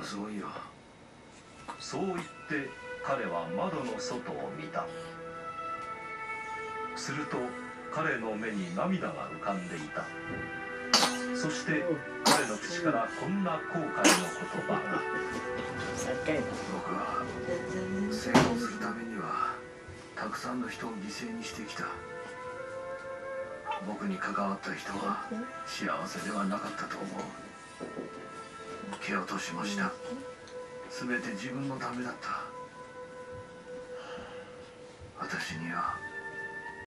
すごいよ。そう言って彼は窓の外を見た。すると彼の目に涙が浮かんでいた。そして彼の口からこんな後悔の言葉が。僕は成功するためにはたくさんの人を犠牲にしてきた。僕に関わった人は幸せではなかったと思う。蹴落としました。全て自分のためだった。私には